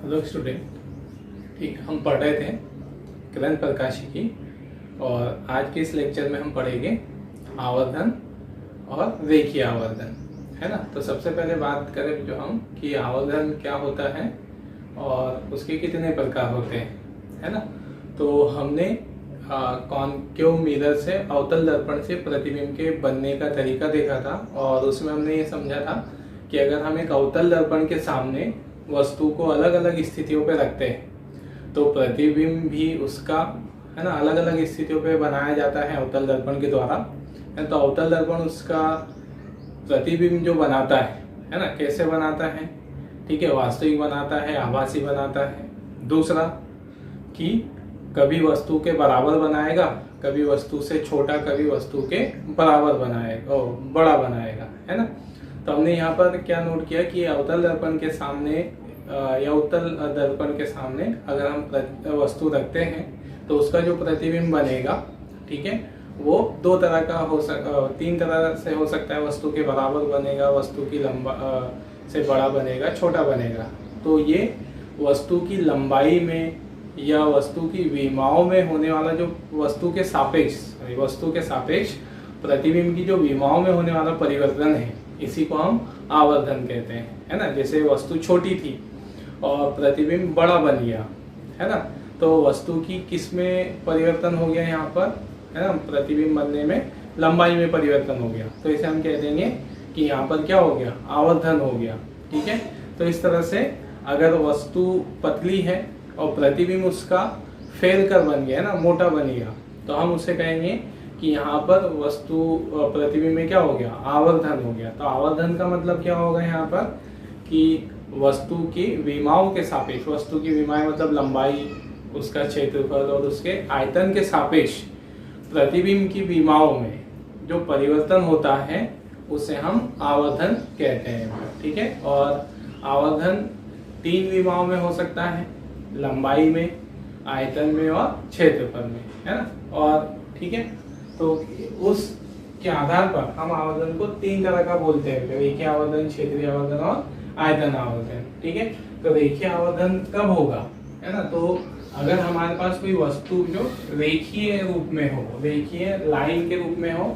Hello student. ठीक, हम पढ़ रहे थे किरण प्रकाशिकी और आज के इस लेक्चर में हम पढ़ेंगे आवर्धन और रेखीय आवर्धन, है ना। तो सबसे पहले बात करें जो हम कि आवर्धन क्या होता है और उसके कितने प्रकार होते हैं, है ना। तो हमने कॉनकेव मिरर से अवतल दर्पण से प्रतिबिंब के बनने का तरीका देखा था और उसमें हमने ये समझा था कि अगर हम एक अवतल दर्पण के सामने वस्तु को अलग अलग स्थितियों पे रखते हैं तो प्रतिबिंब भी उसका, है ना, अलग अलग स्थितियों पे बनाया जाता है अवतल दर्पण के द्वारा। तो अवतल दर्पण उसका प्रतिबिंब जो बनाता है ना, कैसे बनाता है, ठीक है, वास्तविक बनाता है, आभासी बनाता है। दूसरा कि कभी वस्तु के बराबर बनाएगा, कभी वस्तु से छोटा, कभी वस्तु के बराबर बनाएगा और बड़ा बनाएगा, है ना। तो हमने यहाँ पर क्या नोट किया कि अवतल दर्पण के सामने या उत्तल दर्पण के सामने अगर हम वस्तु रखते हैं तो उसका जो प्रतिबिंब बनेगा, ठीक है, वो दो तरह का तीन तरह से हो सकता है। वस्तु के बराबर बनेगा, वस्तु की लंबा से बड़ा बनेगा, छोटा बनेगा। तो ये वस्तु की लंबाई में या वस्तु की विमाओं में होने वाला जो वस्तु के सापेक्ष प्रतिबिंब की जो विमाओं में होने वाला परिवर्तन है, इसी को हम आवर्धन कहते हैं, है ना। जैसे वस्तु छोटी थी और प्रतिबिंब बड़ा बन गया, है ना, तो वस्तु की किस में परिवर्तन हो गया यहाँ पर, है ना, प्रतिबिंब बनने में लंबाई में परिवर्तन हो गया। तो इसे हम कह देंगे कि यहाँ पर क्या हो गया, आवर्धन हो गया, ठीक है। तो इस तरह से अगर वस्तु पतली है और प्रतिबिंब उसका फैल कर बन गया, है ना, मोटा बन गया, तो हम उसे कहेंगे कि यहाँ पर वस्तु प्रतिबिंब में क्या हो गया, आवर्धन हो गया। तो आवर्धन का मतलब क्या होगा यहाँ पर कि वस्तु की विमाओं के सापेक्ष, वस्तु की विमाएं मतलब लंबाई, उसका क्षेत्रफल और उसके आयतन के सापेक्ष प्रतिबिंब की विमाओं में जो परिवर्तन होता है उसे हम आवर्धन कहते हैं, ठीक है। और आवर्धन तीन विमाओं में हो सकता है, लंबाई में, आयतन में और क्षेत्रफल में, है ना। और ठीक है, तो उसके आधार पर हम आवर्धन को तीन तरह का बोलते हैं, रेखीय आवर्धन, क्षेत्रीय आवर्धन और आयतन आवर्धन, ठीक है। तो रेखीय आवर्धन कब होगा, है ना, तो अगर हमारे पास कोई वस्तु जो रेखीय रूप में हो, रेखीय लाइन के रूप में हो,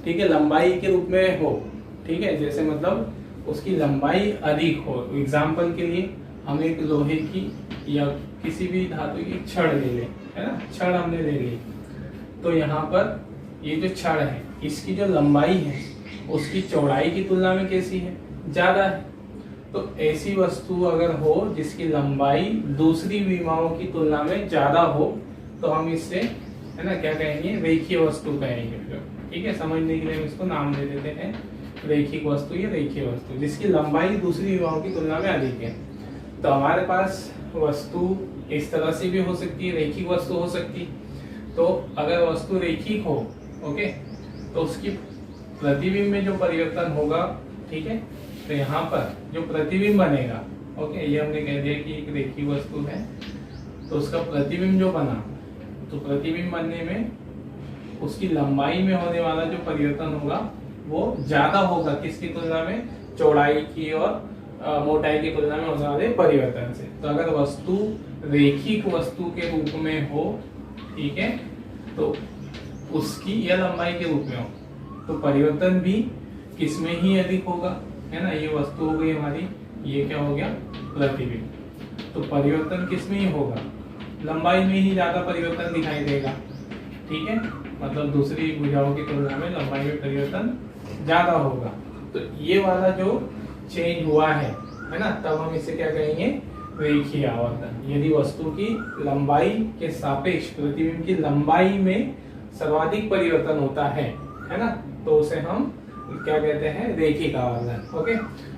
ठीक है, लंबाई के रूप में हो, ठीक है, जैसे मतलब उसकी लंबाई अधिक हो। एग्जाम्पल के लिए हम एक लोहे की या किसी भी धातु की छड़ ले लें, है ना, छड़ हमने ले ली, तो यहाँ पर ये जो छड़ है इसकी जो लंबाई है उसकी चौड़ाई की तुलना में कैसी है, ज्यादा है। तो ऐसी वस्तु अगर हो जिसकी लंबाई दूसरी विमाओं की तुलना में ज्यादा हो तो हम इससे, है ना, क्या कहेंगे, रेखीय वस्तु कहेंगे, ठीक है। समझने के लिए हम इसको नाम दे देते हैं रेखिक वस्तु या रेखीय वस्तु, जिसकी लंबाई दूसरी विमाओं की तुलना में अधिक है। तो हमारे पास वस्तु इस तरह से भी हो सकती है, रेखिक वस्तु हो सकती। तो अगर वस्तु रेखिक हो, ओके, तो उसकी प्रतिबिंब में जो परिवर्तन होगा, ठीक है, तो यहाँ पर जो प्रतिबिंब बनेगा, ओके, ये हमने कह दिया कि एक रेखीय वस्तु है तो उसका प्रतिबिंब जो बना, तो प्रतिबिंब बनने में उसकी लंबाई में होने वाला जो परिवर्तन होगा वो ज्यादा होगा किसकी तुलना में, चौड़ाई की और मोटाई की तुलना में होने वाले परिवर्तन से। तो अगर वस्तु रेखिक वस्तु के रूप में हो, ठीक है, तो उसकी या लंबाई के रूप में हो तो परिवर्तन भी किसमें ही अधिक होगा, है ना। ये वस्तु हो गई हमारी, ये क्या हो गया, प्रतिबिंब। तो परिवर्तन किसमें ही होगा, लंबाई में ही ज्यादा परिवर्तन दिखाई देगा, ठीक है, मतलब दूसरी भुजाओं की तुलना में लंबाई में परिवर्तन ज्यादा होगा। तो ये वाला जो चेंज हुआ है ना, तब हम इसे क्या कहेंगे, रेखीय आवर्धन। यदि वस्तु की लंबाई के सापेक्ष प्रतिबिंब की लंबाई में सर्वाधिक परिवर्तन होता है ना, तो उसे हम क्या कहते हैं, रेखिक आवर्धन, ओके।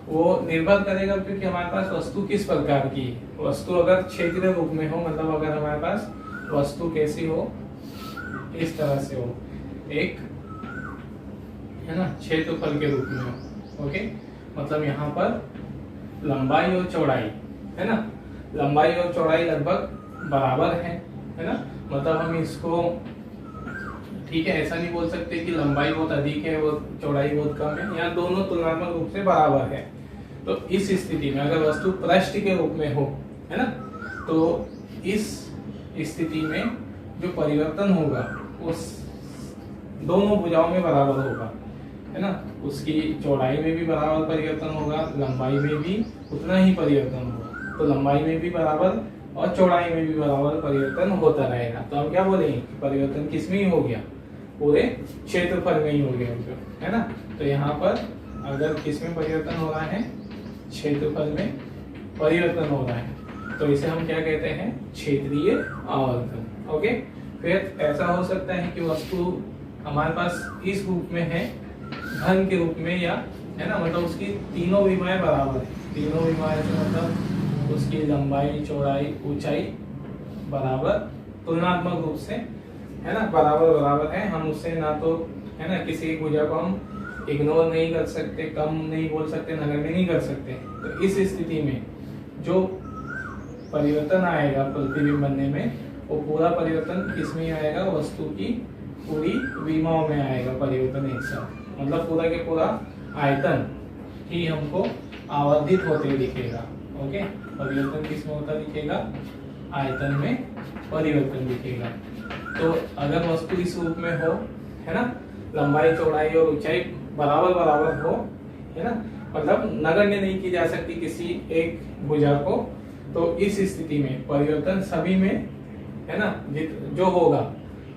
वो निर्भर करेगा क्योंकि हमारे पास वस्तु किस प्रकार की है। वस्तु अगर क्षेत्रीय रूप में हो, मतलब अगर हमारे पास वस्तु कैसी हो, इस तरह से हो, एक, है ना, क्षेत्रफल के रूप में हो, ओके, मतलब यहाँ पर लंबाई और चौड़ाई, है ना, लंबाई और चौड़ाई लगभग बराबर है ना, मतलब हम इसको, ठीक है, ऐसा नहीं बोल सकते कि लंबाई बहुत अधिक है और चौड़ाई बहुत कम है, यहाँ दोनों तुलनात्मक रूप से बराबर है। तो इस स्थिति में अगर वस्तु पृष्ठ के रूप में हो, है ना। तो इस स्थिति में जो परिवर्तन होगा उस दोनों भुजाओं में बराबर होगा, है ना। उसकी चौड़ाई में भी बराबर परिवर्तन होगा, लंबाई में भी उतना ही परिवर्तन होगा। तो लंबाई में भी बराबर और चौड़ाई में भी बराबर परिवर्तन होता रहेगा। तो हम क्या बोलेंगे कि परिवर्तन किस में ही हो गया, पूरे क्षेत्रफल में ही हो गया, है ना। तो यहाँ पर अगर किस में परिवर्तन हो रहा है, क्षेत्रफल में परिवर्तन हो रहा है, तो इसे हम क्या कहते हैं, क्षेत्रीय आवर्धन। ओके। फिर ऐसा हो सकता है कि वस्तु हमारे पास इस रूप में है, घन के रूप में, या है ना, मतलब उसकी तीनों विमाएं बराबर है। तीनों विमाएं से मतलब उसकी लंबाई, चौड़ाई, ऊंचाई बराबर, तुलनात्मक रूप से, है ना, बराबर है। हम उससे ना तो, है ना, किसी एक भुजा को हम इग्नोर नहीं कर सकते, कम नहीं बोल सकते, नगण्य नहीं कर सकते। तो इस स्थिति में जो परिवर्तन आएगा प्रतिबिंब बनने में, वो पूरा परिवर्तन किसमें आएगा, वस्तु की पूरी विमाओं में आएगा परिवर्तन एक साथ। मतलब पूरा के पूरा आयतन ही हमको आवर्धित होते दिखेगा। ओके। परिवर्तन किसमें होता दिखेगा, आयतन में परिवर्तन दिखेगा। तो अगर वस्तु इस रूप में हो, है ना, लंबाई, चौड़ाई और ऊंचाई बराबर हो, है ना, मतलब नगण्य नहीं की जा सकती किसी एक भुजा को, तो इस स्थिति में परिवर्तन सभी में, है ना, जो होगा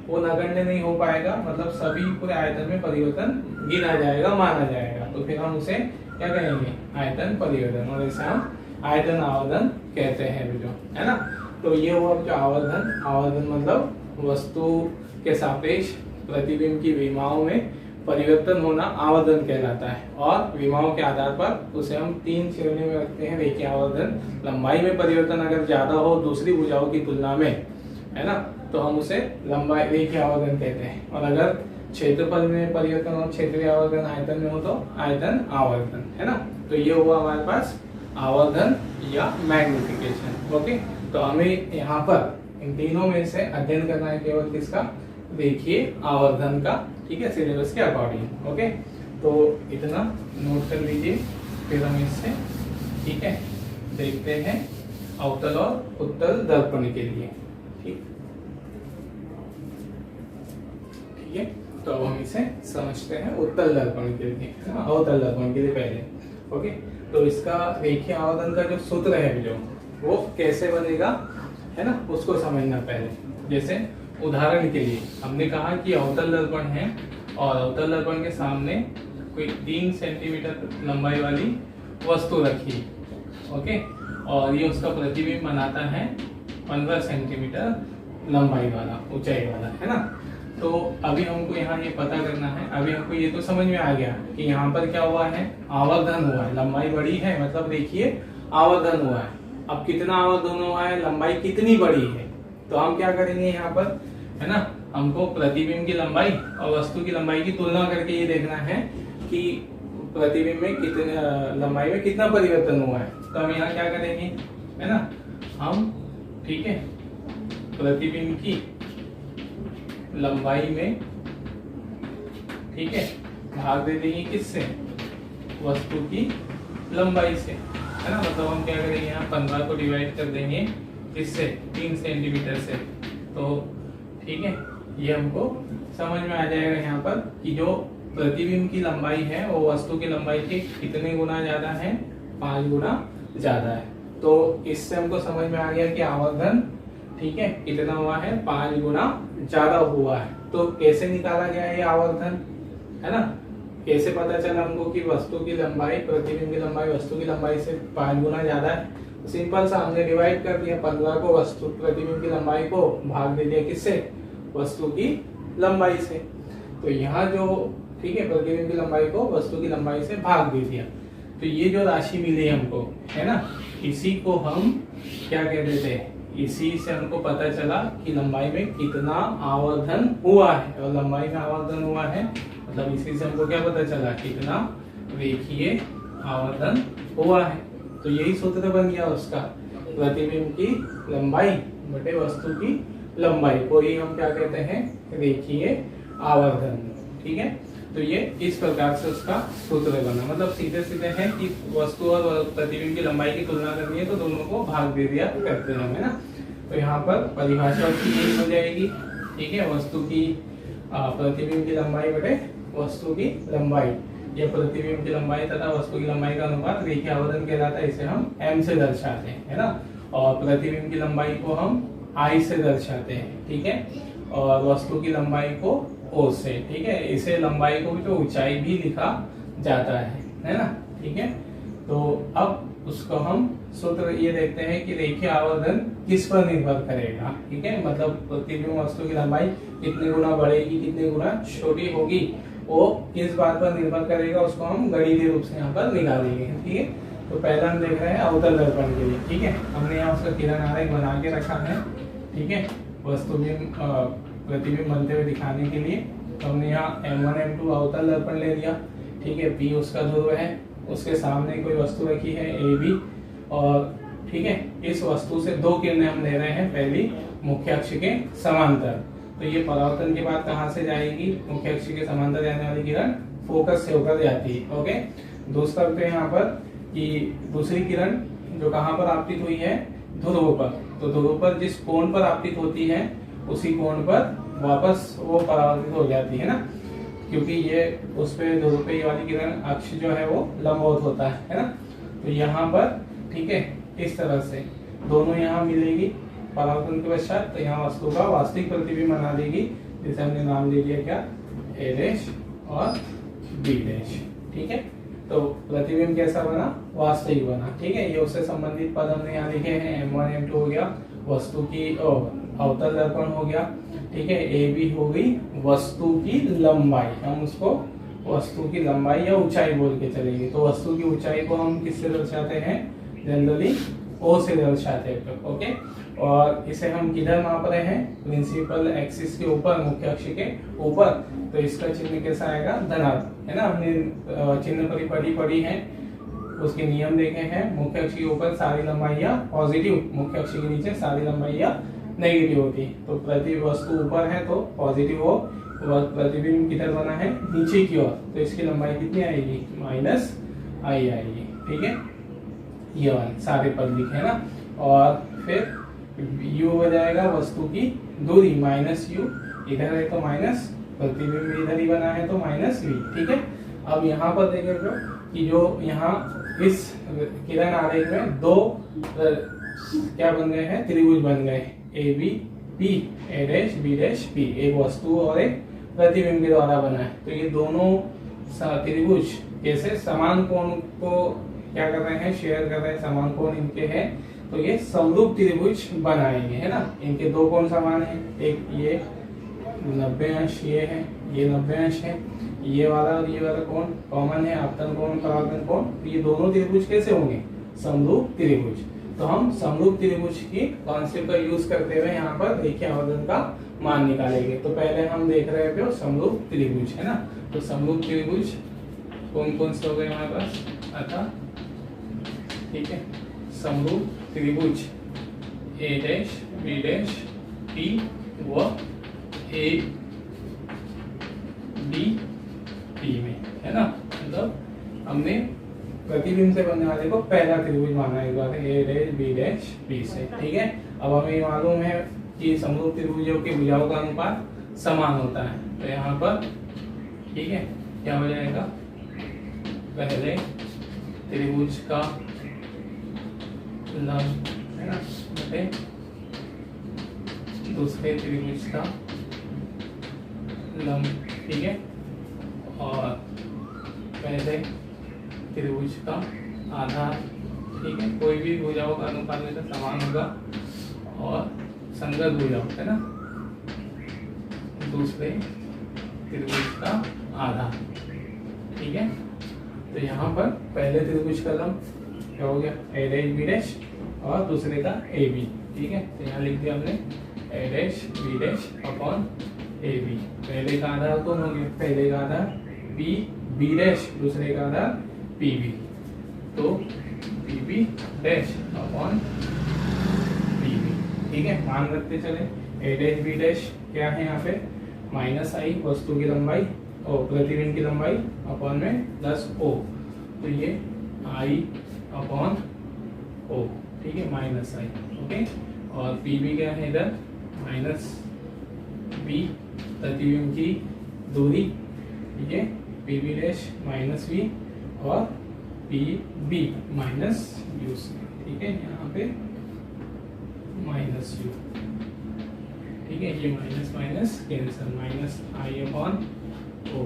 वो नगण्य नहीं हो पाएगा। मतलब सभी पूरे आयतन में परिवर्तन गिना जाएगा, माना जाएगा। तो फिर हम उसे क्या कहेंगे, आयतन परिवर्तन, और इसे हम आयतन आवर्धन कहते हैं, जो है ना। तो ये हुआ जो आवर्धन मतलब वस्तु के सापेक्ष प्रतिबिंब की विमाओं में परिवर्तन होना आवर्धन कहलाता है। और विमाओं के आधार पर उसे हम 3 श्रेणी में रखते हैं। रेखीय आवर्धन, लंबाई में परिवर्तन अगर ज्यादा हो दूसरी भुजाओं की तुलना में, है ना, तो हम उसे लंबाई रेखीय आवर्धन कहते हैं। और अगर क्षेत्रफल में परिवर्तन हो, क्षेत्रीय आवर्धन, आयतन में हो तो आयतन आवर्धन, है ना। तो ये हुआ हमारे पास आवर्धन या मैग्निफिकेशन। ओके। तो हमें यहाँ पर इन तीनों में से अध्ययन करना है केवल किसका, रेखीय आवर्धन का, ठीक है, सिलेबस के अकॉर्डिंग। ओके। तो इतना नोट कर लीजिए, फिर हम इससे, ठीक है, देखते हैं अवतल और उत्तल दर्पण के लिए। ठीक है। तो अब हम इसे समझते हैं उत्तल दर्पण के लिए, अवतल दर्पण के लिए पहले। ओके। तो इसका रेखीय आवर्धन का जो सूत्र है, जो वो कैसे बनेगा, है ना, उसको समझना पहले। जैसे उदाहरण के लिए हमने कहा कि अवतल दर्पण है और अवतल दर्पण के सामने कोई 3 सेंटीमीटर लंबाई वाली वस्तु रखी, ओके, और ये उसका प्रतिबिंब बनाता है 15 सेंटीमीटर लंबाई वाला, ऊंचाई वाला, है ना। तो अभी हमको यहाँ ये पता करना है, अभी हमको ये तो समझ में आ गया कि यहाँ पर क्या हुआ है, आवर्धन हुआ है, लंबाई बड़ी है, मतलब देखिए आवर्धन हुआ है। अब कितना आवर्धन हुआ है, लंबाई कितनी बड़ी है, तो हम क्या करेंगे यहाँ पर, है ना, हमको प्रतिबिंब की लंबाई और वस्तु की लंबाई की तुलना करके ये देखना है कि प्रतिबिंब में कितने, लंबाई में कितना परिवर्तन हुआ है। तो हम यहाँ क्या करेंगे, है ना, हम, ठीक है, प्रतिबिंब की लंबाई में, ठीक है, भाग दे देंगे किससे, वस्तु की लंबाई से, है ना। मतलब हम क्या करेंगे, यहाँ 15 को डिवाइड कर देंगे किससे, 3 सेंटीमीटर से। तो ठीक है, ये हमको समझ में आ जाएगा यहाँ पर कि जो प्रतिबिंब की लंबाई है वो वस्तु की लंबाई के कितने गुना ज्यादा है, 5 गुना ज्यादा है। तो इससे हमको समझ में आ गया कि आवर्धन, ठीक है, कितना हुआ है, 5 गुना ज्यादा हुआ है। तो कैसे निकाला गया ये आवर्धन, है ना, कैसे पता चला हमको कि वस्तु की लंबाई, प्रतिबिंब की लंबाई वस्तु की लंबाई से 5 गुना ज्यादा है। सिंपल सा हमने डिवाइड कर दिया, 15 को वस्तु प्रतिबिंब की लंबाई को भाग दे दिया किससे, वस्तु की लंबाई से। तो यहाँ जो, ठीक है, प्रतिबिंब की लंबाई को वस्तु की लंबाई से भाग दे दिया, तो ये जो राशि मिली हमको, है ना, इसी को हम क्या कह देते हैं, इसी से हमको पता चला कि लंबाई में कितना आवर्धन हुआ है। और लंबाई में आवर्धन हुआ है मतलब इसी से हमको क्या पता चला, कितना रेखीय आवर्धन हुआ है। तो यही सूत्र बन गया उसका, प्रतिबिंब की लंबाई बटे वस्तु की लंबाई को ही हम क्या कहते हैं, रेखीय आवर्धन। ठीक है। तो ये इस प्रकार से उसका सूत्र बना, मतलब सीधे सीधे है कि वस्तु और प्रतिबिंब की लंबाई की तुलना करनी है तो दोनों को भाग दे दिया करते हैं, है ना। तो यहाँ पर परिभाषा उसकी यही हो जाएगी, ठीक है, वस्तु की प्रतिबिंब की लंबाई बटे वस्तु की लंबाई, या प्रतिबिंब की लंबाई तथा वस्तु की लंबाई का अनुपात रेखीय आवर्धन कहलाता है, इसे हम m से दर्शाते हैं, है ना। और प्रतिबिंब की लंबाई को हम I से दर्शाते हैं, ठीक है, और वस्तु की लंबाई को O से, ठीक है। इसे लंबाई को जो ऊंचाई भी लिखा जाता है ना, ठीक है। तो अब उसको हम सूत्र ये देखते हैं कि रेखीय आवर्धन किस पर निर्भर करेगा, ठीक है, मतलब प्रतिबिंब वस्तु की लंबाई कितने गुना बढ़ेगी, कितने गुना छोटी होगी, वो किस बात पर निर्भर करेगा, उसको हम गणितीय रूप से यहाँ पर निकालेंगे, ठीक है। तो पहला हम देख रहे हैं अवतल दर्पण के लिए, ठीक है, हमने यहाँ उसका किरण आरेख बना के रखा है, ठीक है, वस्तुबिंब प्रतिबिंब बनते हुए दिखाने के लिए। तो हमने यहाँ M1 M2 अवतल दर्पण ले लिया, ठीक है, P उसका ध्रुव है, उसके सामने कोई वस्तु रखी है AB, और ठीक है, इस वस्तु से दो किरणें हम ले रहे हैं, पहली मुख्य अक्ष के समांतर, तो ये परावर्तन के बाद कहाँ से जाएगी, मुख्य अक्ष के समांतर जाने वाली किरण फोकस से होकर जाती है, ओके। दूसरा तो यहाँ पर कि दूसरी किरण जो कहाँ पर आपतित हुई है, ध्रुव पर, तो ध्रुव पर जिस कोण पर आपतित होती है उसी कोण पर वापस वो परावर्तित हो जाती है ना, क्योंकि ये उस पे ध्रुव पे ये वाली किरण अक्ष जो है वो लंबवत होता है ना। तो यहाँ पर ठीक है, इस तरह से दोनों यहाँ मिलेगी परावर्तन के पश्चात, तो यहाँ वस्तु का वास्तविक प्रतिबिंब बना देगी, जिसे हमने नाम दे दिया क्या, A डैश और B डैश, ठीक है। तो प्रतिबिंब कैसा बना, वास्तविक बना, ठीक है। ये उससे संबंधित पद हमने यहाँ लिखे हैं, M1 M2 हो गया, वस्तु की अवतल दर्पण हो गया, ठीक है, AB हो गई वस्तु की लंबाई, हम उसको वस्तु की लंबाई या ऊंचाई बोल के चलेंगे। तो वस्तु की ऊंचाई को हम किससे दर्शाते हैं, जनरली O से दर्शाते हैं, ओके। और इसे हम किधर माप रहे हैं, प्रिंसिपल एक्सिस के ऊपर, मुख्य अक्ष के ऊपर, तो इसका चिन्ह कैसा आएगा, धनात्मक, है ना। हमने चिन्ह पढ़ी है, उसके नियम देखे हैं, मुख्य अक्ष के ऊपर सारी लंबाइयां पॉजिटिव, मुख्य अक्ष के नीचे सारी लंबाइयां नेगेटिव होती है। तो प्रति वस्तु ऊपर है तो पॉजिटिव हो, प्रतिबिंब किधर बना है, नीचे की ओर, तो इसकी लंबाई कितनी आएगी, माइनस आई आएगी, ठीक है। ये सारे पद लिखे है ना। और फिर u हो जाएगा वस्तु की दूरी, माइनस u, इधर है तो माइनस, प्रतिबिंब इधर ही बना है तो माइनस v, ठीक है। अब यहाँ पर देखें कि जो यहाँ इस किरण आरेख में दो क्या बन गए हैं, त्रिभुज बन गए, A B P, A dash B dash P, एक वस्तु और एक प्रतिबिंब के द्वारा बना है। तो ये दोनों त्रिभुज कैसे समान कोण को क्या कर रहे हैं, शेयर कर रहे हैं, समान कोण इनके हैं, तो ये समरूप त्रिभुज बनाएंगे, है ना। इनके दो कोण समान है, एक ये 90 अंश ये है, ये 90 अंश है, ये वाला और ये वाला कोण कॉमन है, आपतन कोण परावर्तन कोण, तो ये दोनों त्रिभुज कैसे होंगे, समरूप त्रिभुज। तो हम समरूप त्रिभुज की कॉन्सेप्ट का यूज करते हुए यहाँ पर रेखीय आवर्धन का मान निकालेंगे। तो पहले हम देख रहे थे समरूप त्रिभुज, है ना। तो समरूप त्रिभुज कौन कौन से हो गए हमारे पास, अतः ठीक है, समरूप त्रिभुज ए डैश बी डैश पी व ए डी पी में, है ना। मतलब हमने प्रतिबिंब से बनने वाले को पहला त्रिभुज माना एक बार, ए डैश बी डैश पी से, ठीक है। अब हमें मालूम है कि समरूप त्रिभुजों के भुजाओं का अनुपात समान होता है, तो यहाँ पर ठीक है क्या हो जाएगा, पहले त्रिभुज का लंब, है ना, बटे दूसरे त्रिभुज का लंब, ठीक है, और पहले त्रिभुज का आधार, ठीक है, कोई भी भुजाओं का अनुपात में समान होगा, और संगत भुजाओं, है ना, दूसरे त्रिभुज का आधार, ठीक है। तो यहाँ पर पहले त्रिभुज का लंब क्या हो गया, ए डैश बी डैश, और दूसरे का ए बी, ठीक है। तो यहाँ लिख दिया हमने A dash B dash upon A B. पहले का आधार कौन हो गया, पहले का आधार बी बी डैश, दूसरे का आधार पी बी, तो P B dash upon P B, ठीक है। मान रखते चले, ए डैश बी डैश क्या है यहाँ पे, माइनस आई वस्तु की लंबाई, और प्रतिबिंब की लंबाई अपॉन में प्लस ओ, तो ये आई अपॉन ओ, ठीक है, माइनस आई, ओके। और पी भी क्या है इधर, माइनस बी, प्रतिबिंब की दूरी, ठीक है, P B dash minus B और P B minus U C, ठीक है, यहाँ पे माइनस यू, ठीक है, ये minus minus cancel, minus I upon O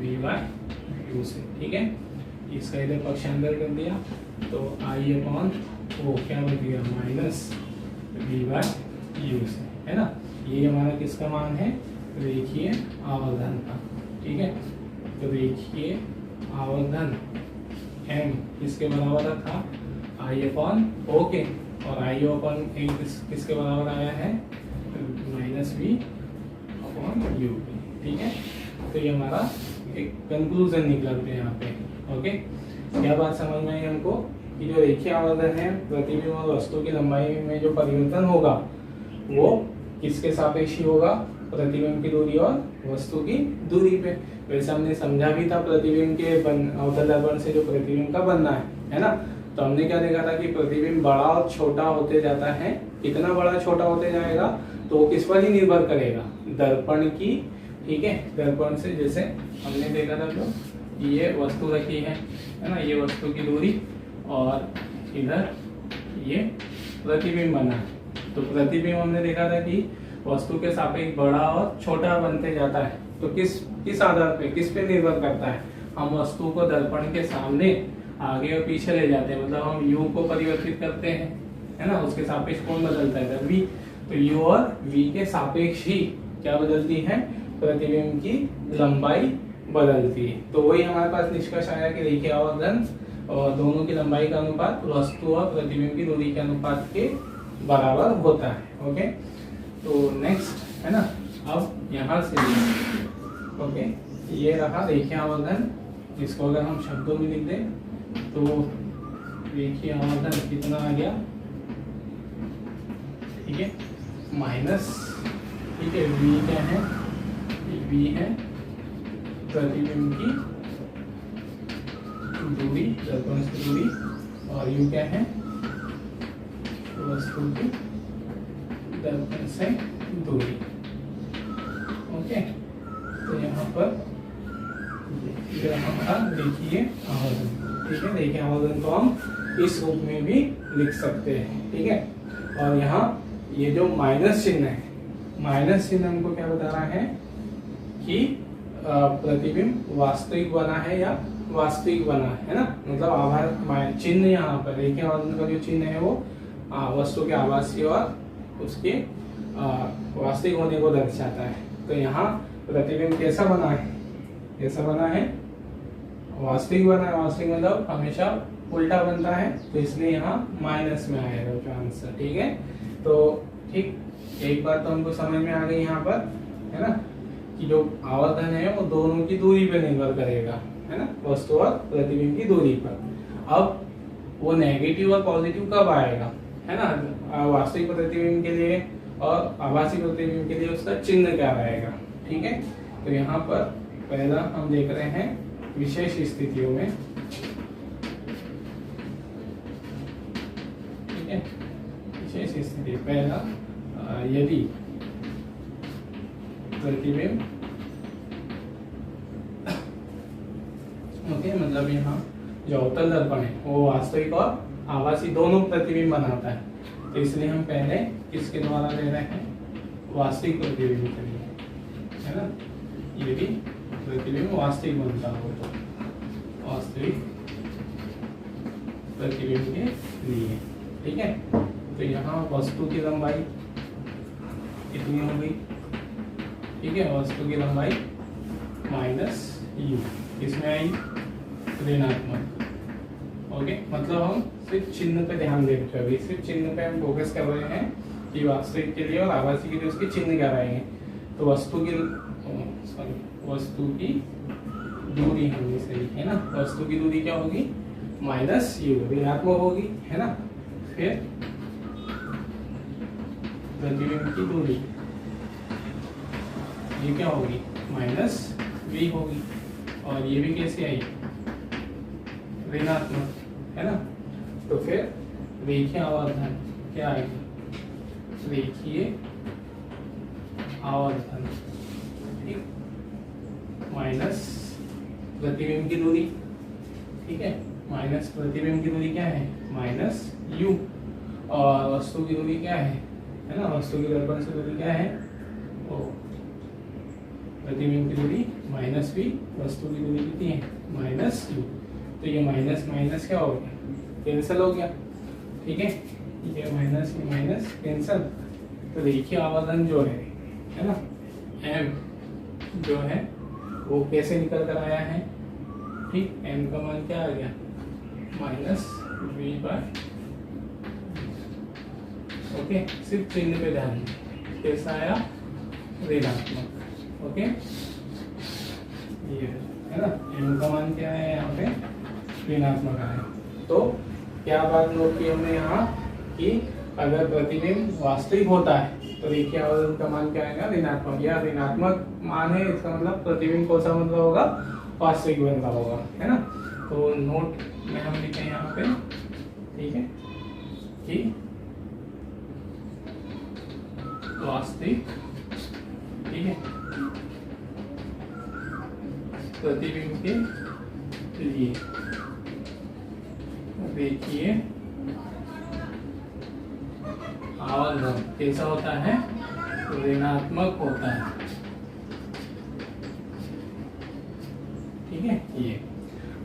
V by U से, ठीक है। इसका इधर पक्षांतर कर दिया तो आई अपॉन ओ क्या बन गया, माइनस वी बाय यू से, है ना। ये हमारा किसका मान है, रेखीय आवर्धन का, ठीक है। तो रेखीय आवर्धन m किसके बराबर था, आई अपॉन ओ के, और आई अपॉन ए किसके बराबर आया है, माइनस बी अपॉन यू, ठीक है। तो ये हमारा एक कंक्लूजन निकला था यहाँ पे, ओके। क्या बात समझ में आई हमको कि जो रेखीय आवर्धन है, प्रतिबिंब और वस्तु की लंबाई में जो परिवर्तन होगा वो किसके सापेक्ष होगा, प्रतिबिंब की दूरी और वस्तु की दूरी पे। वैसे हमने समझा भी था प्रतिबिंब के अवतल दर्पण से जो प्रतिबिंब का बनना है ना। तो हमने क्या देखा था कि प्रतिबिंब बड़ा और छोटा होते जाता है, कितना बड़ा छोटा होते जाएगा तो वो किस पर ही निर्भर करेगा, दर्पण की, ठीक है। दर्पण से जैसे हमने देखा था जो ये वस्तु रखी है ना, ये वस्तु की दूरी और इधर ये प्रतिबिंब बना है। तो प्रतिबिंब हमने देखा था कि वस्तु के सापेक्ष बड़ा और छोटा बनते जाता है। तो किस आधार पे, किस पे निर्भर करता है, हम वस्तु को दर्पण के सामने आगे और पीछे ले जाते हैं, मतलब हम u को परिवर्तित करते हैं, है ना। उसके सापेक्ष कौन बदलता है, v। तो u और v के सापेक्ष ही क्या बदलती है, प्रतिबिंब की लंबाई बदलती है। तो वही हमारे पास निष्कर्ष आया कि रेखीय आवर्धन और दोनों की लंबाई का अनुपात वस्तु और प्रतिबिंब की दूरी के अनुपात के बराबर होता है, ओके। तो नेक्स्ट है ना, अब यहाँ से ओके, ये रहा रेखीय आवर्धन। इसको अगर हम शब्दों में लिख दें तो रेखीय आवर्धन कितना आ गया, ठीक है, माइनस, ठीक है, v क्या है, v है प्रतिबिंब की दूरी, दर्पण से दूरी, और u क्या है वस्तु की दर्पण से दूरी, ओके। तो यहाँ पर हमारा रेखीय आवर्धन, ठीक है। रेखीय आवर्धन को हम इस रूप में भी लिख सकते हैं, ठीक है। और यहाँ ये जो माइनस चिन्ह है, माइनस चिन्ह हमको क्या बता रहा है कि प्रतिबिंब वास्तविक बना है या वास्तविक बना है ना, मतलब आभार चिन्ह यहाँ पर रेखीय आवर्धन का जो चिन्ह है वो वस्तु के आभासी और उसके वास्तविक होने को दर्शाता है। तो यहाँ प्रतिबिंब कैसा बना है, कैसा बना है, वास्तविक बना है। वास्तविक मतलब हमेशा उल्टा बनता है, तो इसलिए यहाँ माइनस में आएगा जो आंसर, ठीक है। तो ठीक, एक बात तो हमको समझ में आ गई यहाँ पर, है ना, कि जो आवर्धन है वो दोनों की दूरी पर निर्भर करेगा, है ना, वस्तु और प्रतिबिंब की दूरी पर। अब वो नेगेटिव और पॉजिटिव कब आएगा, है ना, वास्तविक प्रतिबिंब के लिए और आभासी प्रतिबिंब के लिए उसका चिन्ह क्या रहेगा, ठीक है। तो यहाँ पर पहला हम देख रहे हैं विशेष स्थितियों में, ठीक है, विशेष स्थिति। पहला, यदि प्रतिबिंब, ओके, मतलब यहाँ जो अवतल दर्पण है वो वास्तविक और आभासी दोनों प्रतिबिंब बनाता है। तो इसलिए हम पहले किसके द्वारा ले रहे हैं, वास्तविक प्रतिबिंब के लिए, है ना। यदि प्रतिबिंब वास्तविक बनता हो तो वास्तविक प्रतिबिंब के लिए, ठीक है। तो यहाँ वस्तु की लंबाई कितनी हो गई, ठीक है, वस्तु की लंबाई माइनस यू, किसमें आई, ऋणात्मक, ओके। मतलब हम सिर्फ चिन्ह पे ध्यान दे रहे हैं, अभी सिर्फ चिन्ह पे हम फोकस कर रहे हैं कि वास्तविक के लिए और आभासी के लिए उसके चिन्ह क्या रहेंगे। तो वस्तु की दूरी हमने सही है ना, वस्तु की दूरी क्या होगी, माइनस यू, ऋणात्मक होगी, है ना। फिर प्रतिबिंब की दूरी ये क्या होगी, माइनस v होगी, और ये भी कैसी आई, ऋणात्मक, है ना। तो फिर रेखीय आवर्धन क्या आएगी, रेखीय आवर्धन, ठीक, माइनस प्रतिबिंब की दूरी, ठीक है, माइनस प्रतिबिंब की दूरी क्या है, माइनस u, और वस्तु की दूरी क्या है ना, वस्तु की दर्पण से दूरी क्या है, ओ, प्रतिबिंब की दूरी माइनस v, वस्तु की दूरी कितनी है, माइनस u। तो ये माइनस माइनस क्या हो गया, कैंसिल हो गया, ठीक है, ये माइनस कैंसिल। तो रेखीय आवर्धन जो है ना, m जो है वो कैसे निकल कर आया है, ठीक, m का मान क्या आ गया, माइनस v/, ओके, सिर्फ चिन्ह पे ध्यान दें, कैसा आया, ऋणात्मक, ओके, ये है ना, m का मान क्या है यहाँ पे, ऋणात्मक आया। तो क्या बात नोट की हमने यहाँ कि अगर प्रतिबिंब वास्तविक होता है तो रेखीय आवर्धन का मान क्या आएगा, ऋणात्मक, या ऋणात्मक मान है इसका मतलब प्रतिबिंब कौन सा मतलब होगा, वास्तविक बन रहा होगा, है ना। तो नोट में हम लिखे यहाँ पे, ठीक है, कि वास्तविक, ठीक है, प्रतिबिंब के लिए रेखीय आवर्धन कैसा होता है, ऋणात्मक होता है, ठीक है। ये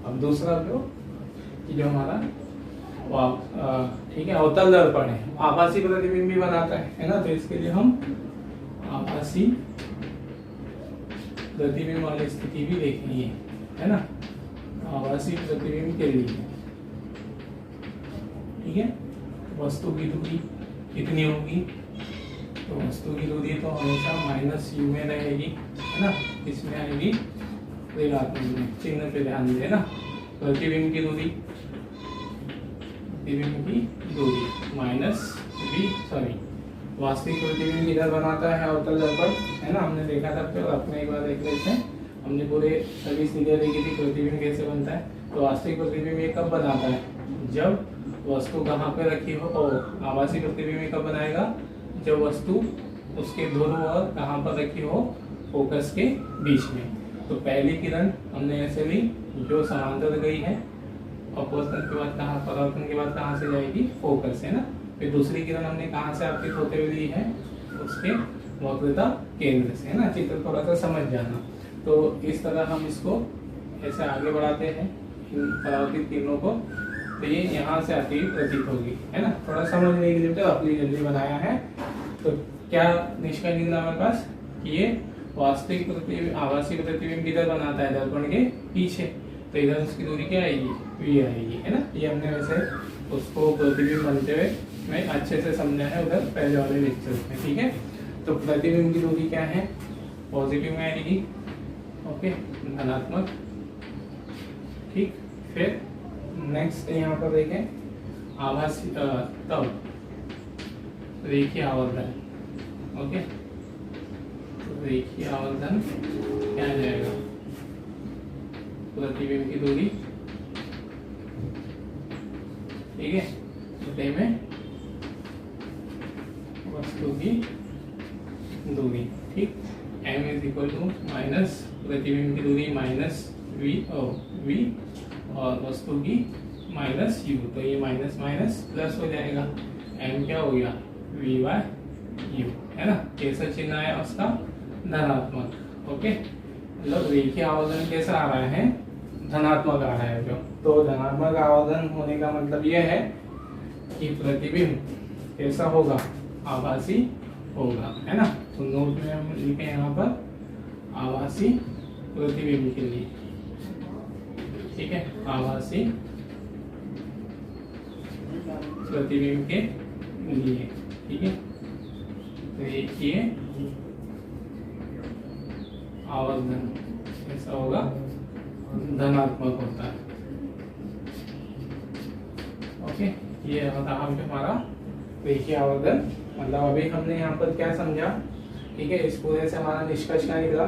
अब दूसरा जो हमारा ठीक है, अवतल दर्पण है, आभासी प्रतिबिंब भी बनाता है ना। तो इसके लिए हम आभासी प्रतिबिंब वाली स्थिति भी देखेंगे, है ना, आभासी प्रतिबिंब के लिए, ठीक है। वस्तु की दूरी कितनी होगी, तो वस्तु की दूरी तो हमेशा माइनस u में रहेगी, है ना, इसमें आएगी ऋणात्मक में, चिन्ह पे ध्यान दें ना। प्रतिबिंब की दूरी, प्रतिबिंब की दूरी माइनस v, सॉरी, वास्तविक प्रतिबिंब किधर बनाता है, अवतल दर्पण, है ना, हमने देखा था। फिर अपने एक बार देख लेते हैं, हमने पूरे सभी स्थितियां देखी थी प्रतिबिंब कैसे बनता है। तो वास्तविक प्रतिबिंब ये कब बनाता है, जब वस्तु कहाँ पे रखी हो, और आभासी प्रतिबिंब ये कब बनाएगा, जब वस्तु उसके दोनों ओर कहाँ पर रखी हो, फोकस के बीच में। तो पहली किरण हमने ऐसे ली जो समांतर गई है, अपवर्तन के बाद कहाँ, परावर्तन के बाद कहाँ से जाएगी, फोकस, है ना। फिर दूसरी किरण हमने कहाँ से आपके होते हुए ली है, उसके वक्रता केंद्र से, है ना। चित्र थोड़ा सा समझ जाना। तो इस तरह हम इसको ऐसे आगे बढ़ाते हैं इन परावर्तित किरणों को, तो ये यहाँ से आती हुई प्रतीत होगी, है ना। थोड़ा समझने के लिए तो अपनी जल्दी बनाया है। तो क्या निष्कर्ष निकला हमारे पास कि ये वास्तविक प्रतिबिंब, आभासी प्रतिबिंब किधर बनाता है, दर्पण के पीछे। तो इधर उसकी दूरी क्या आएगी, v आएगी, है ना। ये हमने वैसे उसको प्रतिबिंब बनते हुए मैं अच्छे से समझा है उधर पहले वाले लेक्चर में, ठीक है। तो प्रतिबिंब की दूरी क्या है, पॉजिटिव में आएगी, ओके, धनात्मक, ठीक। फिर नेक्स्ट यहाँ पर देखें आभासी, तब रेखीय आवर्धन, ओके, तो रेखीय आवर्धन क्या आ जाएगा, प्रतिबिंब की दूरी, ठीक है, सतह में वस्तु की दूरी, ठीक। m is equal to minus प्रतिबिंब की दूरी माइनस v और वस्तु की माइनस u। तो ये माइनस माइनस प्लस हो जाएगा, m क्या हो गया, v/u, है ना। कैसा चिन्ह आया उसका, धनात्मक, ओके। मतलब रेखीय आवर्धन कैसा आ रहा है, धनात्मक आ रहा है जो। तो धनात्मक आवर्धन होने का मतलब यह है कि प्रतिबिंब कैसा होगा, आभासी होगा, है ना। तो नोट में हम लिखे यहाँ पर आभासी प्रतिबिंब के लिए, ठीक है, आभासी प्रतिबिंब के लिए, ठीक है। रेखीय आवर्धन कैसा होगा, धनात्मक होता है, ओके। ये होता है हमारा रेखीय आवर्धन। मतलब अभी हमने यहाँ पर क्या समझा, ठीक है। इस पूरे से हमारा निष्कर्ष क्या निकला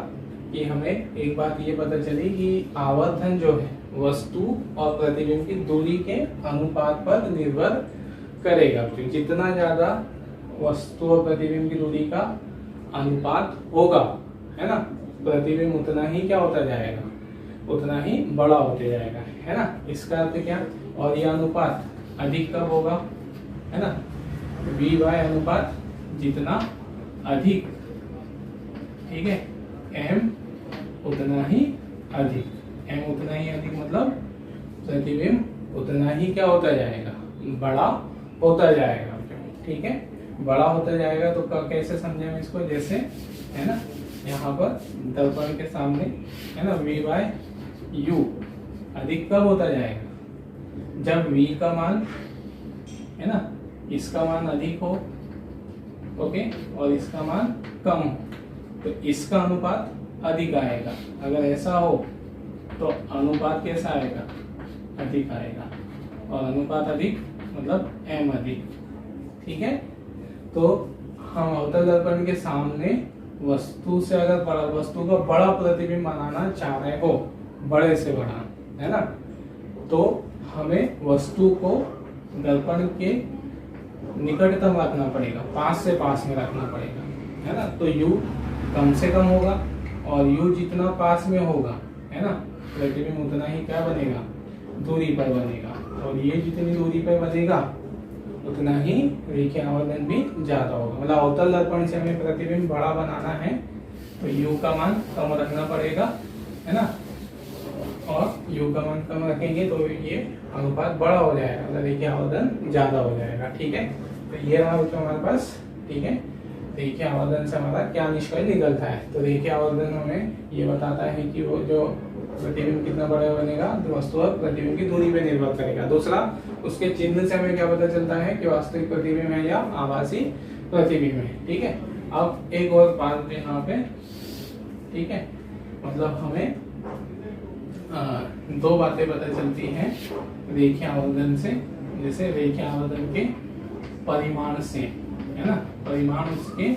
कि हमें एक बात ये पता चली कि आवर्धन जो है वस्तु और प्रतिबिंब की दूरी के अनुपात पर निर्भर करेगा। तो जितना ज्यादा वस्तु और प्रतिबिंब की दूरी का अनुपात होगा, है ना, प्रतिबिंब उतना ही क्या होता जाएगा, उतना ही बड़ा होते जाएगा, है ना। इसका अर्थ क्या, और ये अनुपात अधिक कब होगा, है ना, V बाय अनुपात जितना अधिक, ठीक है, M उतना ही अधिक, M उतना ही अधिक मतलब प्रतिबिंब उतना ही क्या होता जाएगा, बड़ा होता जाएगा, ठीक है, बड़ा होता जाएगा। तो कैसे समझे हम इसको, जैसे है ना यहाँ पर दर्पण के सामने, है ना, V बाय U अधिक कब होता जाएगा, जब V का मान, है ना, इसका मान अधिक हो, ओके, और इसका मान कम हो, तो इसका अनुपात अधिक आएगा। अगर ऐसा हो तो अनुपात कैसा आएगा, अधिक आएगा, और अनुपात अधिक मतलब M अधिक, ठीक है। तो हम अवतल दर्पण के सामने वस्तु से अगर बड़ा, वस्तु का बड़ा प्रतिबिंब बनाना चाह रहे हो, बड़े से बड़ा, है ना, तो हमें वस्तु को दर्पण के निकटतम रखना पड़ेगा, पास से पास में रखना पड़ेगा, है ना। तो U कम से कम होगा, और U जितना पास में होगा, है ना, प्रतिबिंब उतना ही क्या बनेगा, दूरी पर बनेगा, और ये जितनी दूरी पर बनेगा उतना ही रेखीय आवर्धन भी ज्यादा होगा। मतलब अवतल दर्पण से हमें प्रतिबिंब बड़ा बनाना है तो U का मान कम रखना पड़ेगा, है ना, और U का मान कम रखेंगे तो ये अनुपात बड़ा हो जाएगा, मतलब रेखीय आवर्धन ज्यादा हो जाएगा, ठीक है। तो ये रहा बच्चों हमारे पास, ठीक है, रेखीय आवर्धन से हमारा क्या निष्कर्ष निकलता है। तो रेखीय आवर्धन हमें ये बताता है कि वो जो प्रतिबिंब कितना बड़ा बनेगा, तो वस्तु और प्रतिबिंब की दूरी पे निर्भर करेगा। दूसरा, उसके चिन्ह से हमें क्या पता चलता है कि वास्तविक प्रतिबिंब है या आभासी प्रतिबिंब है, ठीक है। अब एक और बात यहाँ पे, ठीक है, मतलब हमें दो बातें पता चलती हैं रेखीय आवर्धन से। जैसे रेखीय आवर्धन के परिमाण से, है ना, परिमाण उसके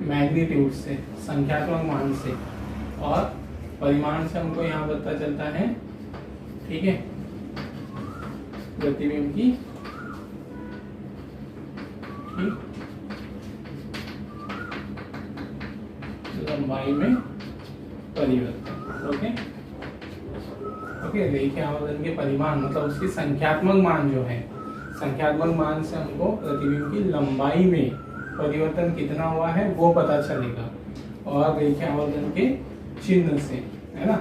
मैग्नीट्यूड से, संख्यात्मक मान से, और परिमाण से हमको यहाँ पता चलता है, ठीक है, प्रतिबिंब की लंबाई में परिवर्तन, ओके ओके। रेखीय आवर्धन के परिमाण मतलब उसकी संख्यात्मक मान जो है, संख्यात्मक मान से हमको प्रतिबिंब की लंबाई में परिवर्तन कितना हुआ है वो पता चलेगा। और रेखीय आवर्धन के चिन्ह से, है ना,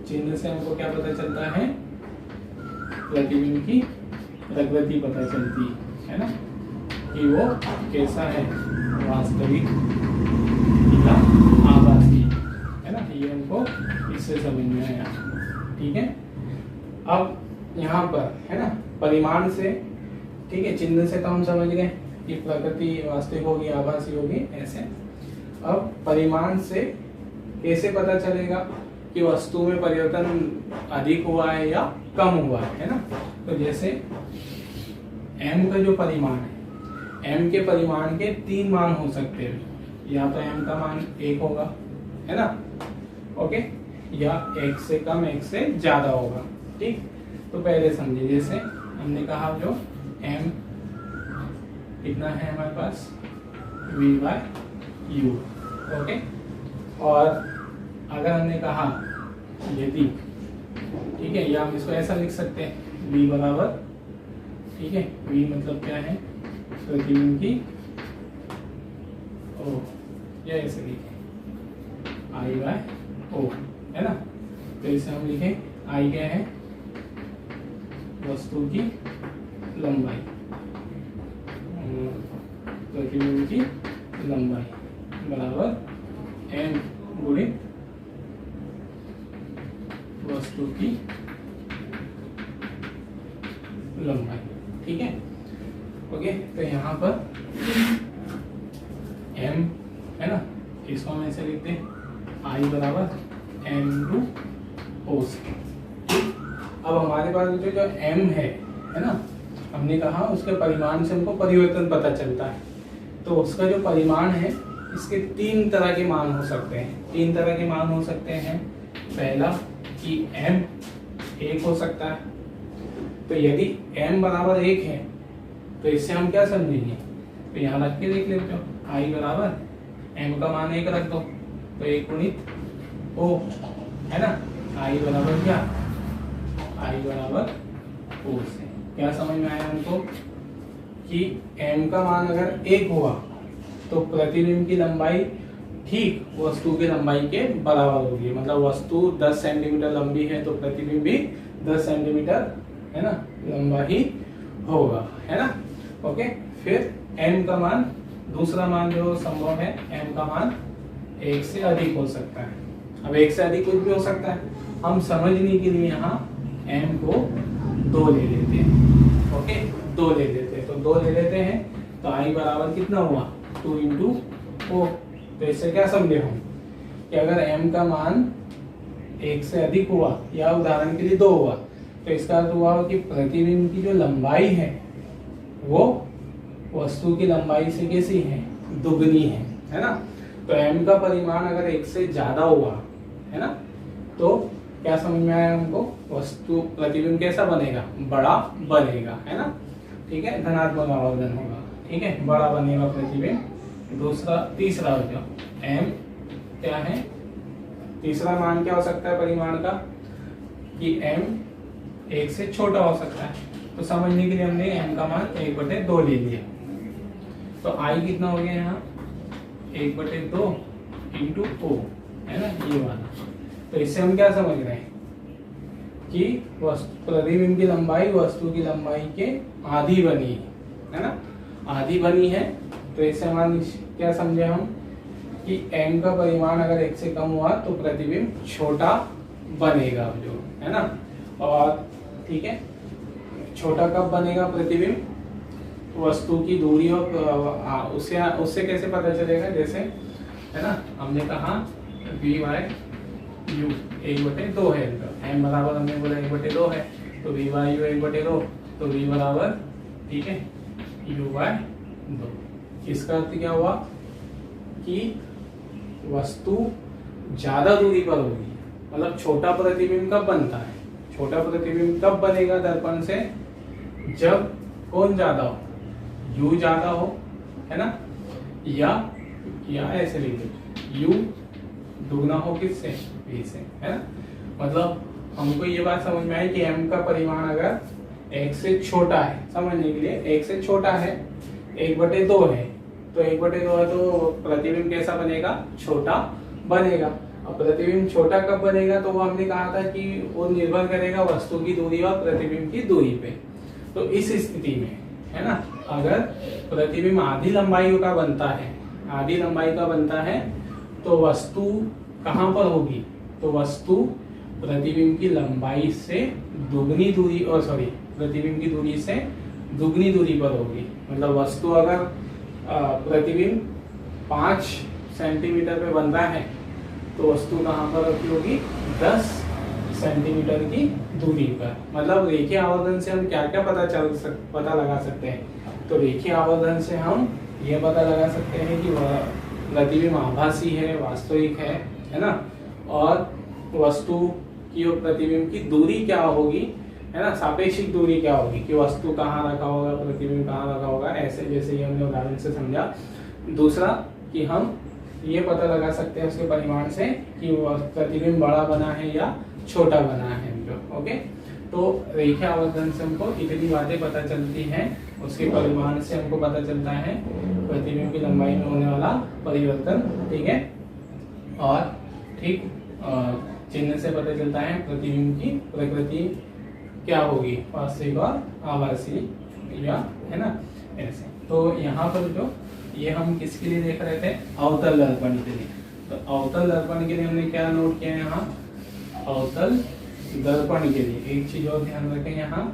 चिन्ह से हमको क्या पता चलता है, प्रतिबिंब की प्रकृति पता चलती है ना, कि वो कैसा है, वास्तविक या आभासी, है ना। ये हमको इससे समझ में आया, ठीक है। अब यहाँ पर, है ना, परिमाण से, ठीक है, चिन्ह से तो हम समझ गए कि प्रकृति वास्तविक होगी, आभासी होगी, ऐसे। अब परिमाण से कैसे पता चलेगा कि वस्तु में परिवर्तन अधिक हुआ है या कम हुआ है ना। तो जैसे m का जो परिमाण है, m के परिमाण के 3 मान हो सकते हैं, या तो m का मान 1 होगा, है ना, ओके, या 1 से कम 1 से ज्यादा होगा, ठीक। तो पहले समझिए, जैसे हमने कहा जो m कितना है हमारे पास, V बाय U, ओके। और अगर हमने कहा यदि, ठीक है, या हम इसको ऐसा लिख सकते हैं V बराबर, ठीक है, V मतलब क्या है, प्रतिबिंब की O, या ऐसे लिखे I बाय O, है ना। तो इसे हम लिखें I क्या है, वस्तु की लंबाई, प्रतिबिंब की लंबाई बराबर m गुणित वस्तु की लंबाई, ठीक है, ओके। तो यहाँ पर m, है ना, इसको हम ऐसे लिखते हैं I बराबर m टू O से। अब हमारे पास जो m है ना, हमने कहा उसके परिमाण से हमको परिवर्तन पता चलता है। तो उसका जो परिमाण है इसके तीन तरह के मान हो सकते हैं। तीन तरह के मान हो सकते हैं। पहला कि m 1 हो सकता है। तो यदि m बराबर 1 है तो इससे हम क्या समझेंगे, तो यहाँ रख के देख लेते हो, i बराबर m का मान 1 रख दो तो 1 गुणित o है ना, i बराबर क्या, i बराबर o से। क्या समझ में आया हमको कि m का मान अगर 1 हुआ तो प्रतिबिंब की लंबाई ठीक वस्तु की लंबाई के बराबर होगी। मतलब वस्तु 10 सेंटीमीटर लंबी है तो प्रतिबिंब भी 10 सेंटीमीटर है ना लंबा ही होगा, है ना। ओके, फिर m का मान, दूसरा मान जो संभव है, m का मान 1 से अधिक हो सकता है। अब 1 से अधिक कुछ भी हो सकता है, हम समझने के लिए यहाँ m को 2 ले लेते हैं। ओके, 2 ले लेते हैं, तो 2 ले लेते हैं तो i बराबर कितना हुआ, 2 इंटू ओ। तो इससे क्या समझे हम कि अगर m का मान 1 से अधिक हुआ या उदाहरण के लिए 2 हुआ तो इसका अर्थ हुआ कि प्रतिबिंब की जो लंबाई है वो वस्तु की लंबाई से कैसी है, दुगनी है ना। तो m का परिमाण अगर 1 से ज्यादा हुआ है ना तो क्या समझ में आया हमको, वस्तु प्रतिबिंब कैसा बनेगा, बड़ा बनेगा, है ना। ठीक है, धनात्मक आवर्धन होगा, ठीक है, बड़ा बनेगा प्रतिबिंब। दूसरा, तीसरा जो m क्या है, तीसरा मान क्या हो सकता है परिमाण का कि m 1 से छोटा हो सकता है। तो समझने के लिए हमने m का मान 1/2 ले लिया। तो i कितना हो गया यहाँ, 1/2 इंटू o, है ना, ये वाला। तो इससे हम क्या समझ रहे हैं कि प्रतिबिंब की लंबाई वस्तु की लंबाई के आधी बनी है ना, आधी बनी है। तो इससे हमारा क्या समझे हम कि m का परिमाण अगर 1 से कम हुआ तो प्रतिबिंब छोटा बनेगा, जो है ना। और ठीक है, छोटा कब बनेगा प्रतिबिंब, वस्तु की दूरी और उससे कैसे पता चलेगा, जैसे है ना हमने कहा v बाय u 1/2 है, m बराबर हमने बोला 1/2 है, तो v बाय u 1/2, तो v बराबर ठीक है u बाय 2। इसका अर्थ क्या हुआ कि वस्तु ज्यादा दूरी पर होगी। मतलब छोटा प्रतिबिंब कब बनता है, छोटा प्रतिबिंब कब बनेगा दर्पण से, जब कौन ज्यादा हो, u ज्यादा हो, है ना, या ऐसे लिखो u दुगना हो किससे, v से, है ना। मतलब हमको ये बात समझ में आई कि m का परिमाण अगर 1 से छोटा है, समझने के लिए 1 से छोटा है, 1/2 है, तो 1/2 है तो प्रतिबिंब कैसा बनेगा, छोटा बनेगा। अब प्रतिबिंब छोटा कब बनेगा, तो वो हमने कहा था कि वो निर्भर करेगा वस्तु की दूरी और प्रतिबिंब की दूरी पे। तो इस स्थिति में है ना, अगर प्रतिबिंब आधी लंबाई का बनता है, आधी लंबाई का बनता है, तो वस्तु कहाँ पर होगी, तो वस्तु प्रतिबिंब की लंबाई से दुगनी दूरी, और सॉरी प्रतिबिंब की दूरी से दुगनी दूरी पर होगी। मतलब वस्तु अगर प्रतिबिंब 5 सेंटीमीटर पे बन रहा है तो वस्तु कहाँ पर रखी होगी, 10 सेंटीमीटर की दूरी पर। मतलब रेखीय आवर्धन से हम क्या क्या पता लगा सकते हैं, तो रेखीय आवर्धन से हम ये पता लगा सकते हैं कि वह प्रतिबिंब आभासी है, वास्तविक है ना, और वस्तु की और प्रतिबिंब की दूरी क्या होगी, है ना, सापेक्षिक दूरी क्या होगी कि वस्तु कहाँ रखा होगा, प्रतिबिंब कहाँ रखा होगा, ऐसे जैसे ये हमने उदाहरण से समझा। दूसरा कि हम ये पता लगा सकते हैं उसके परिमाण से कि प्रतिबिंब बड़ा बना है या छोटा बना है जो। ओके, तो रेखीय आवर्धन से हमको इतनी बातें पता चलती हैं, उसके परिमाण से हमको पता चलता है प्रतिबिंब की लंबाई में होने वाला परिवर्तन, ठीक है, और ठीक चिन्ह से पता चलता है प्रतिबिंब की प्रकृति क्या होगी, वास्तविक और आभासी, या है ना, ऐसे। तो यहाँ पर जो ये हम किसके लिए देख रहे थे, अवतल दर्पण के लिए। तो अवतल दर्पण के लिए हमने क्या नोट किया है यहाँ, अवतल दर्पण के लिए एक चीज और ध्यान रखें यहाँ,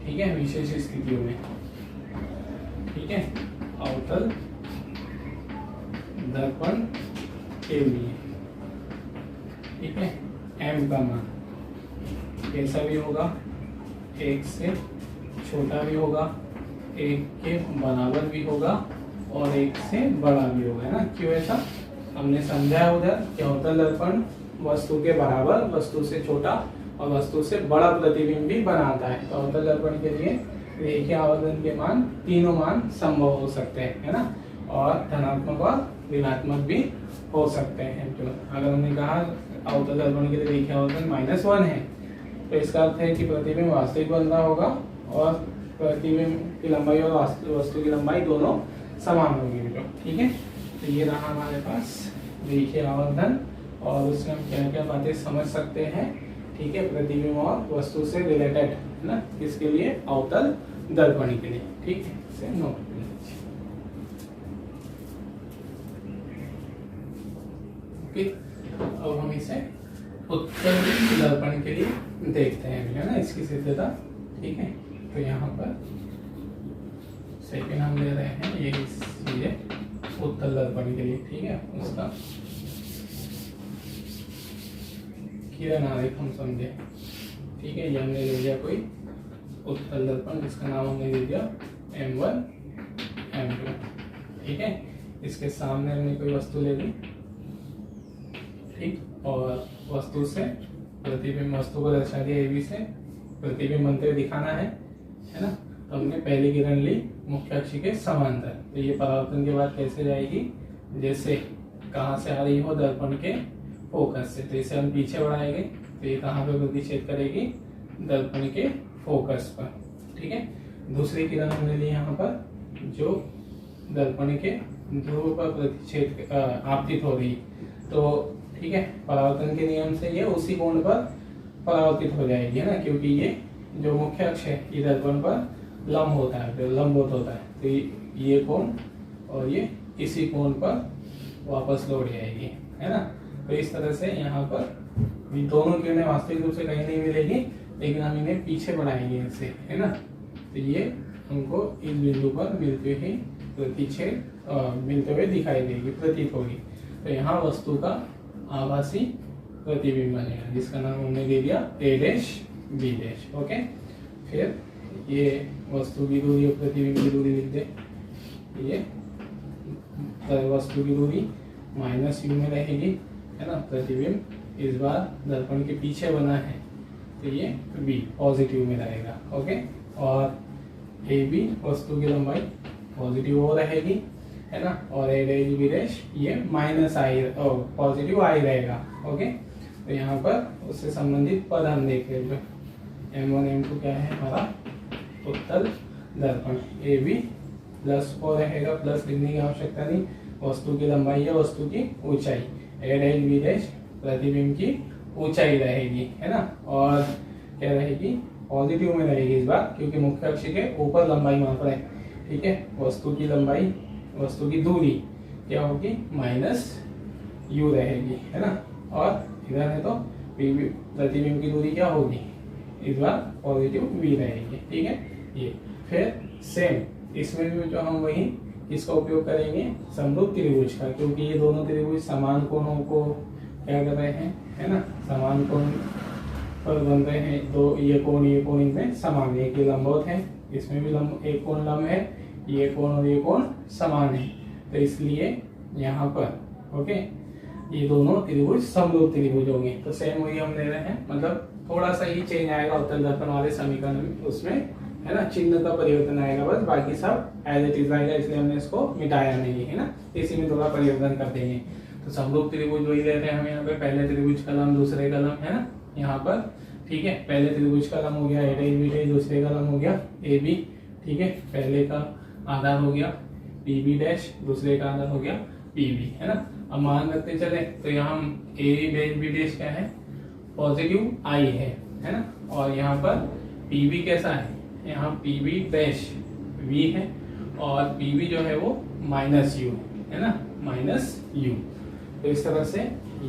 ठीक है, विशेष स्थितियों में, ठीक है, अवतल दर्पण के लिए, ठीक है, m का मान कैसा भी होगा, 1 से छोटा भी होगा, 1 के बराबर भी होगा, और 1 से बड़ा भी होगा, है ना। क्यों ऐसा हमने समझा उधर कि अवतल दर्पण वस्तु के बराबर, वस्तु से छोटा और वस्तु से बड़ा प्रतिबिंब भी बनाता है। तो अवतल दर्पण के लिए रेखीय आवर्धन के मान, तीनों मान संभव हो सकते हैं, है ना, और धनात्मक और ऋणात्मक भी हो सकते हैं। तो अगर हमने कहा अवतल दर्पण के लिए रेखीय आवर्धन -1 है, तो इसका अर्थ है कि प्रतिबिंब वास्तविक बन रहा होगा और प्रतिबिंब की लंबाई और वस्तु की लंबाई दोनों समान होगी। ठीक है, तो ये रहा हमारे पास रेखीय आवर्धन और उसमें हम क्या क्या बातें समझ सकते हैं। ठीक है, प्रतिबिंब और वस्तु से रिलेटेड, है ना, किसके लिए, अवतल दर्पण के लिए। ठीक है, इसे नोट कर लीजिए। ओके, अब हम इसे उत्तल दर्पण के लिए देखते हैं, है ना, इसकी सिद्धता। ठीक है, तो यहाँ पर सेकेंड हम ले रहे हैं ये चीजें उत्तल दर्पण के लिए। ठीक है, उसका किरण आरेख हम समझे। ठीक है, ये हमने ले लिया कोई उत्तल दर्पण जिसका नाम हमने दे दिया M1 M2। ठीक है, इसके सामने हमने कोई वस्तु ले ली, ठीक, और वस्तु से प्रतिबिंब, वस्तु को दर्शा दिया AB से, प्रतिबिंब बनते हुए दिखाना है ना। तो हमने पहली किरण ली मुख्य अक्ष के समांतर। तो ये परावर्तन के बाद कैसे जाएगी, जैसे कहाँ से आ रही हो, दर्पण के फोकस से। तो इसे हम पीछे बढ़ाएंगे, तो ये कहाँ पे प्रतिच्छेद करेगी, दर्पण के फोकस पर। ठीक है, दूसरी किरण हमने ली यहाँ पर, जो दर्पण के ध्रुव पर प्रतिच्छेद आपतित हो रही। तो ठीक है, परावर्तन के नियम से ये उसी कोण पर परावर्तित हो जाएगी, है ना, क्योंकि ये जो मुख्य अक्ष है ये दर्पण पर लंब होता है, तो लंबवत होता है। तो ये कोण और ये इसी कोण पर वापस लौट जाएगी, है ना। तो इस तरह से यहाँ पर ये दोनों किरणें वास्तविक रूप से कहीं नहीं मिलेगी, लेकिन हम इन्हें पीछे बढ़ाएंगे इससे, है ना। तो ये हमको इस बिंदु पर मिलते ही प्रतिच्छेद मिलते हुए दिखाई देगी, प्रतीत होगी। तो यहाँ वस्तु का आभासी प्रतिबिंब बनेगा, जिसका नाम हमने दे दिया A' B'। ओके, फिर ये वस्तु की दूरी और प्रतिबिंब की दूरी लिख दे। ये वस्तु की दूरी -u में रहेगी, है ना। प्रतिबिंब इस बार दर्पण के पीछे बना है, तो ये B पॉजिटिव में रहेगा। ओके, और AB वस्तु की लंबाई पॉजिटिव हो रहेगी, है ना, और A' B' ये -i पॉजिटिव i रहेगा। ओके, तो यहाँ पर उससे संबंधित पद हम देख रहे हैं। M1 M2 क्या है हमारा उत्तल दर्पण। AB +4 रहेगा, प्लस लिखने की आवश्यकता नहीं, वस्तु की लंबाई है, वस्तु की ऊंचाई। A' B' प्रतिबिंब की ऊंचाई रहेगी, है ना, और क्या रहेगी, पॉजिटिव में रहेगी इस बार, क्योंकि मुख्य अक्ष के ऊपर लंबाई माप रहे हैं। ठीक है, वस्तु की लंबाई, वस्तु की दूरी क्या होगी, -u रहेगी, है ना, और इधर है तो प्रतिबिंब की दूरी क्या होगी, इस बार पॉजिटिव v रहेगी। ठीक है, ये फिर सेम इसमें भी जो हम वही इसका उपयोग करेंगे समरूप त्रिभुज का, क्योंकि ये दोनों त्रिभुज समान कोणों को क्या कर रहे हैं, है ना, समान कोण पर बन रहे हैं। दो ये कोण इनमें समान है, एक ये लंबवत है, इसमें भी एक कोण लंब है, ये कोण और ये कोण समान है। तो इसलिए यहाँ पर ओके ये दोनों त्रिभुज समरूप त्रिभुज होंगे। तो सेम वही हम ले रहे हैं, मतलब थोड़ा सा ही चेंज आएगा उत्तल दर्पण वाले समीकरण में, उसमें है ना चिन्ह का परिवर्तन आएगा, बस बाकी सब एज इट इज आएगा, इसलिए हमने इसको मिटाया नहीं है ना, इसी में थोड़ा परिवर्तन कर देंगे। तो समरूप त्रिभुज वही ले रहे हैं हम यहाँ पे, पहले त्रिभुज का लंब दूसरे का लंब, है ना यहाँ पर। ठीक है, पहले त्रिभुज का लंब हो गया A' दूसरे का लंब हो गया AB। ठीक है, पहले का आधार हो गया PB' दूसरे का आधार हो गया PB, है ना। अब मान रखते चले तो यहाँ A' क्या है, पॉजिटिव I है ना, और यहाँ पर PB कैसा है, यहाँ PB' V है और PB जो है वो -u है ना, -u। तो इस तरह से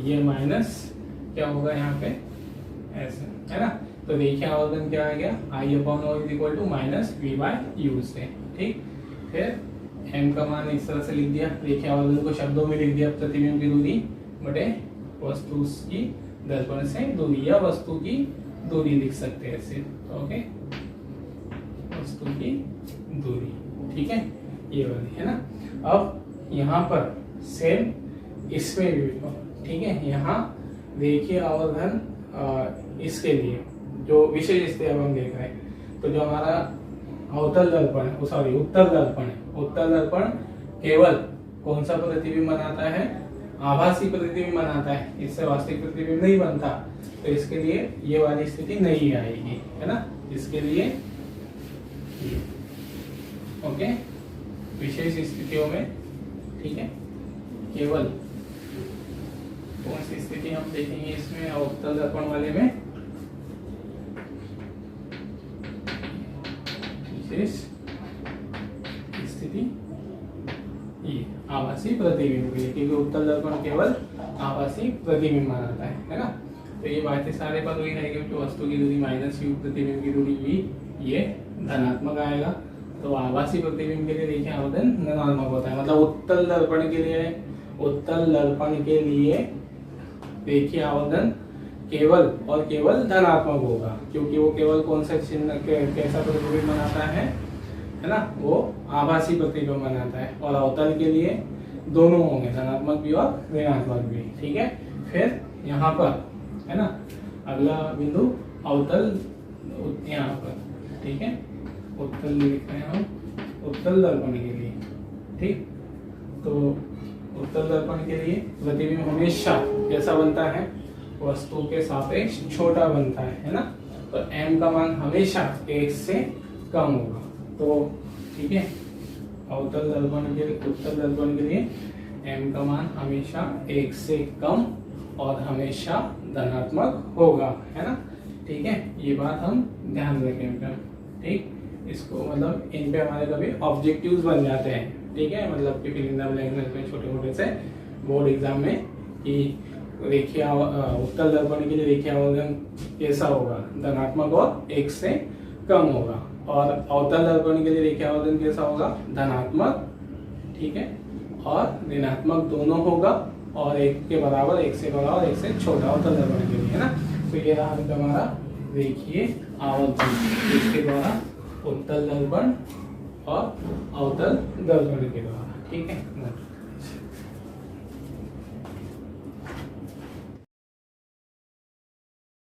ये माइनस क्या होगा यहाँ पे ऐसे, है ना। तो देखिए आवर्धन क्या आ गया, I/O = -v/u से। ठीक, फिर m का मान इस तरह से लिख दिया, देखिए आवर्धन को शब्दों में लिख दिया, प्रतिबिंब की दूरी बटे वस्तु की दर्पण से दूरी, या वस्तु की दूरी लिख सकते हैं सिर्फ। ओके, वस्तु की दूरी। ठीक है, ये वाली, है ना। अब यहाँ पर सेम इसमें भी, ठीक है, यहाँ रेखीय आवर्धन इसके लिए जो विशेष स्थिति अब हम देख रहे हैं, तो जो हमारा अवतल दर्पण है, सॉरी उत्तल दर्पण है, उत्तल दर्पण केवल कौन सा प्रतिबिंब बनाता है, आभासी प्रतिबिंब बनाता है, इससे वास्तविक प्रतिबिंब नहीं बनता, तो इसके लिए ये वाली स्थिति नहीं आएगी, है ना। इसके लिए ओके, विशेष स्थितियों में, ठीक है, केवल कौन सी स्थिति हम देखेंगे इसमें अवतल दर्पण वाले में, विशेष स्थिति ये आभासी प्रतिबिंब के लिए, क्योंकि उत्तल दर्पण केवल आभासी प्रतिबिंब बनाता है ना। तो ये बातें सारे पद वही रहेगी कि वस्तु की दूरी माइनस u, प्रतिबिंब की दूरी v, ये धनात्मक आएगा। तो आभासी प्रतिबिंब के लिए देखिए आवर्धन धनात्मक होता है, मतलब उत्तल दर्पण के लिए, उत्तल दर्पण के लिए देखिए आवर्धन केवल और केवल धनात्मक होगा, क्योंकि वो केवल कौन सा चिन्ह कैसा प्रतिबिंब बनाता है ना, वो आभासी प्रतिबिंब बनाता है। और अवतल के लिए दोनों होंगे, धनात्मक भी और ऋणात्मक भी, ठीक है। फिर यहाँ पर, है ना, अगला बिंदु अवतल, यहाँ पर, ठीक है, उत्तल लिख रहे हैं हम, उत्तल दर्पण के लिए, ठीक। तो उत्तल दर्पण के लिए प्रतिबिंब हमेशा कैसा बनता है, वस्तु के सापेक्ष छोटा बनता है ना। तो m का मान हमेशा 1 से कम होगा। तो ठीक है, अवतल दर्पण के, उत्तल दर्पण के लिए m का मान हमेशा 1 से कम और हमेशा धनात्मक होगा, है ना। ठीक है, ये बात हम ध्यान रखेंगे, ठीक। इसको मतलब इन पे हमारे कभी ऑब्जेक्टिव्स बन जाते हैं, ठीक है, मतलब कि फिल इन द ब्लैंक्स में छोटे मोटे से बोर्ड एग्जाम में कि रेखीय उत्तल दर्पण के लिए रेखीय आवर्धन कैसा होगा, धनात्मक और 1 से कम होगा, और अवतल दर्पण के लिए रेखीय आवर्धन कैसा होगा, धनात्मक, ठीक है, और ऋणात्मक दोनों होगा, और 1 के बराबर, 1 से बड़ा और 1 से छोटा अवतल दर्पण के लिए, है ना। तो ये रहा हमारा रेखीय आवर्धन, इसके द्वारा उत्तल दर्पण और अवतल दर्पण के द्वारा, ठीक है।